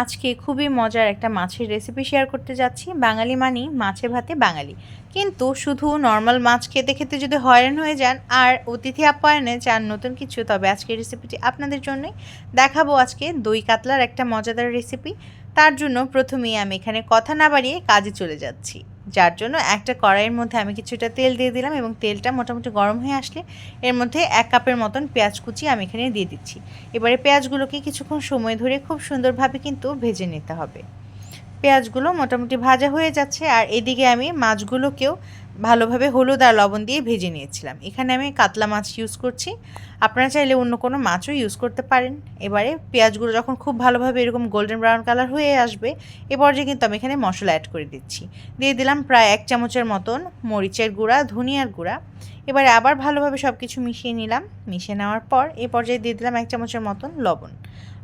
আজকে খুবই মজার একটা মাছের রেসিপি শেয়ার করতে যাচ্ছি। বাঙালি মানেই মাছে ভাতে বাঙালি। কিন্তু শুধু নর্মাল মাছ খেতে খেতে যদি হয়রান হয়ে যান আর অতিথি আপ্যায়নে চান নতুন কিছু, তবে আজকের রেসিপিটি আপনাদের জন্যই। দেখাবো আজকে দই কাতলার একটা মজাদার রেসিপি। তার জন্য প্রথমেই আমি এখানে কথা না বাড়িয়ে কাজে চলে যাচ্ছি। যার জন্য একটা কড়াইয়ের মধ্যে আমি কিছুটা তেল দিয়ে দিলাম এবং তেলটা মোটামুটি গরম হয়ে আসলে এর মধ্যে 1 কাপের মতন পেঁয়াজ কুচি আমি এখানে দিয়ে দিচ্ছি। এবারে পেঁয়াজগুলোকে কিছুক্ষণ সময় ধরে খুব সুন্দরভাবে কিন্তু ভেজে নিতে হবে। পেঁয়াজগুলো মোটামুটি ভাজা হয়ে যাচ্ছে আর এদিকে আমি মাছগুলোকেও ভালোভাবে হলুদ আর লবণ দিয়ে ভেজে নিয়েছিলাম। এখানে আমি কাতলা মাছ ইউজ করছি, আপনারা চাইলে অন্য কোনো মাছও ইউজ করতে পারেন। এবারে পেঁয়াজগুলো যখন খুব ভালোভাবে এরকম গোল্ডেন ব্রাউন কালার হয়ে আসবে, এ পর্যায়ে কিন্তু আমি এখানে মশলা অ্যাড করে দিচ্ছি। দিয়ে দিলাম প্রায় 1 চামচের মতন মরিচের গুঁড়া, ধনিয়ার গুঁড়া। এবারে আবার ভালোভাবে সব কিছু মিশিয়ে নিলাম। মিশিয়ে নেওয়ার পর এ পর্যায়ে দিয়ে দিলাম 1 চামচের মতন লবণ।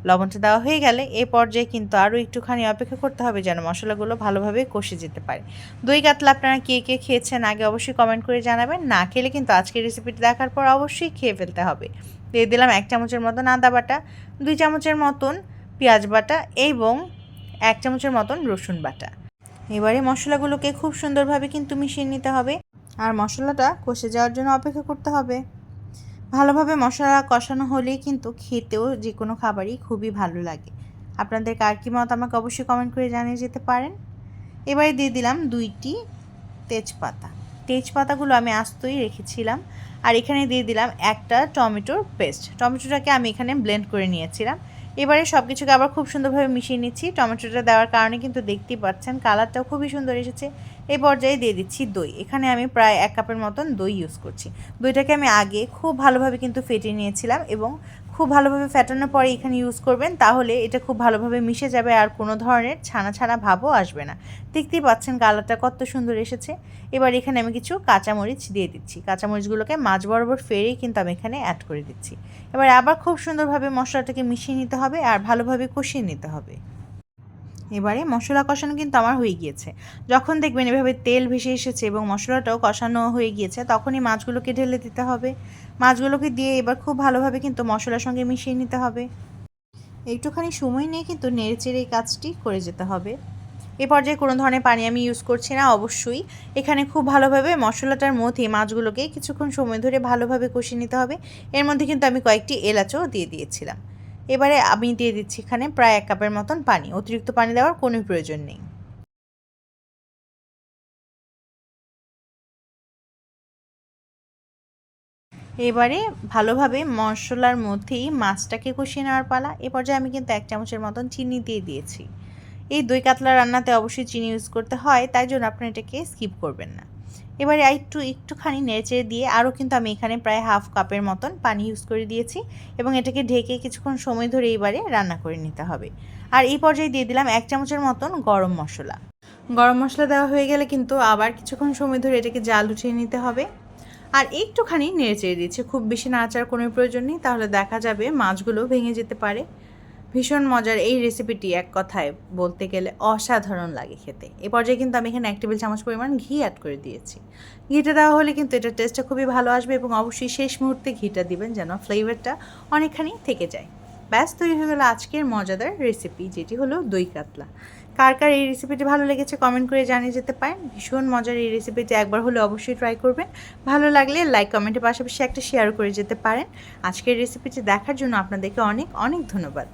লবণটা দেওয়া হয়ে গেলে এই পর্যায়ে কিন্তু আরও একটুখানি অপেক্ষা করতে হবে যেন মশলাগুলো ভালোভাবে কষে যেতে পারে। দই কাতলা আপনারা কে কে খেয়েছেন আগে অবশ্যই কমেন্ট করে জানাবেন। না খেলে কিন্তু আজকের রেসিপিটি দেখার পর অবশ্যই খেয়ে ফেলতে হবে। দিয়ে দিলাম 1 চামচের মতন আদা বাটা, 2 চামচের মতন পেঁয়াজ বাটা এবং 1 চামচের মতন রসুন বাটা। এবারে মশলাগুলোকে খুব সুন্দরভাবে কিন্তু মিশিয়ে নিতে হবে আর মশলাটা কষে যাওয়ার জন্য অপেক্ষা করতে হবে। ভালোভাবে মশলা কষানো হলেই কিন্তু খেতেও যে কোনো খাবারই খুবই ভালো লাগে। আপনাদের কার কী মত আমাকে অবশ্যই কমেন্ট করে জানিয়ে যেতে পারেন। এবারে দিয়ে দিলাম 2টি তেজপাতা। তেজপাতাগুলো আমি আস্তই রেখেছিলাম। আর এখানে দিয়ে দিলাম একটা টমেটোর পেস্ট। টমেটোটাকে আমি এখানে ব্লেন্ড করে নিয়েছিলাম। এবারে সব কিছুকে আবার খুব সুন্দরভাবে মিশিয়ে নিচ্ছি। টমেটোটা দেওয়ার কারণে কিন্তু দেখতেই পাচ্ছেন কালারটাও খুবই সুন্দর এসেছে। এই পর্যায়ে দিয়ে দিচ্ছি দই। এখানে আমি প্রায় 1 কাপের মতন দই ইউজ করছি। দইটাকে আমি আগে খুব ভালোভাবে কিন্তু ফেটিয়ে নিয়েছিলাম এবং খুব ভালোভাবে ফেটানোর পরে এখানে ইউজ করবেন, তাহলে এটা খুব ভালোভাবে মিশে যাবে আর কোনো ধরনের ছানা ছানা ভাবও আসবে না। দেখতেই পাচ্ছেন কালারটা কত সুন্দর এসেছে। এবার এখানে আমি কিছু কাঁচামরিচ দিয়ে দিচ্ছি। কাঁচামরিচগুলোকে মাঝ বরাবর ফেরেই কিন্তু আমি এখানে অ্যাড করে দিচ্ছি। এবার আবার খুব সুন্দরভাবে মশলাটাকে মিশিয়ে নিতে হবে আর ভালোভাবে কষিয়ে নিতে হবে। এবারে মশলা কষানো কিন্তু আমার হয়ে গিয়েছে। যখন দেখবেন এভাবে তেল ভেসে এসেছে এবং মশলাটাও কষানো হয়ে গিয়েছে, তখনই মাছগুলোকে ঢেলে দিতে হবে। মাছগুলোকে দিয়ে এবার খুব ভালোভাবে কিন্তু মশলার সঙ্গে মিশিয়ে নিতে হবে। একটুখানি সময় নিয়ে কিন্তু নেড়েচেড়ে এই কাজটি করে যেতে হবে। এ পর্যায়ে কোনো ধরনের পানি আমি ইউজ করছি না। অবশ্যই এখানে খুব ভালোভাবে মশলাটার মধ্যে মাছগুলোকে কিছুক্ষণ সময় ধরে ভালোভাবে কষিয়ে নিতে হবে। এর মধ্যে কিন্তু আমি কয়েকটি এলাচও দিয়ে দিয়েছিলাম। এবারে আমি দিয়ে দিচ্ছি এখানে প্রায় 1 কাপের মতন পানি। অতিরিক্ত পানি দেওয়ার কোনো প্রয়োজন নেই। এবারে ভালোভাবে মশলার মধ্যেই মাছটাকে কষিয়ে নেওয়ার পালা। এ পর্যায়ে আমি কিন্তু 1 চামচের মতন চিনি দিয়ে দিয়েছি। এই দই কাতলা রান্নাতে অবশ্যই চিনি ইউজ করতে হয়, তাই জন্য আপনি এটাকে স্কিপ করবেন না। এবারে একটুখানি নেড়েচেড়ে দিয়ে আরও কিন্তু আমি এখানে প্রায় 1/2 কাপের মতন পানি ইউজ করে দিয়েছি এবং এটাকে ঢেকে কিছুক্ষণ সময় ধরে এবারে রান্না করে নিতে হবে। আর এই পর্যায়ে দিয়ে দিলাম 1 চামচের মতন গরম মশলা। গরম মশলা দেওয়া হয়ে গেলে কিন্তু আবার কিছুক্ষণ সময় ধরে এটাকে জাল উঠিয়ে নিতে হবে। আর একটুখানি নেড়েচেড়ে দিচ্ছি, খুব বেশি নাড়াচাড়ার কোনো প্রয়োজন নেই, তাহলে দেখা যাবে মাছগুলো ভেঙে যেতে পারে। ভীষণ মজার এই রেসিপিটি এক কথায় বলতে গেলে অসাধারণ লাগে খেতে। এ পর্যায়ে কিন্তু আমি এখানে 1 টেবিল চামচ পরিমাণ ঘি অ্যাড করে দিয়েছি। ঘিটা দেওয়া হলে কিন্তু এটার টেস্টটা খুবই ভালো আসবে এবং অবশ্যই শেষ মুহূর্তে ঘিটা দিবেন যেন ফ্লেভারটা অনেকখানি থেকে যায়। ব্যাস তৈরি হয়ে গেলো আজকের মজাদার রেসিপি, যেটি হলো দই কাতলা। কার কার এই রেসিপিটি ভালো লেগেছে কমেন্ট করে জানিয়ে যেতে পারেন। ভীষণ মজার এই রেসিপিটি একবার হলে অবশ্যই ট্রাই করবেন। ভালো লাগলে লাইক কমেন্টের পাশাপাশি একটা শেয়ার করে যেতে পারেন। আজকের রেসিপিটি দেখার জন্য আপনাদেরকে অনেক অনেক ধন্যবাদ।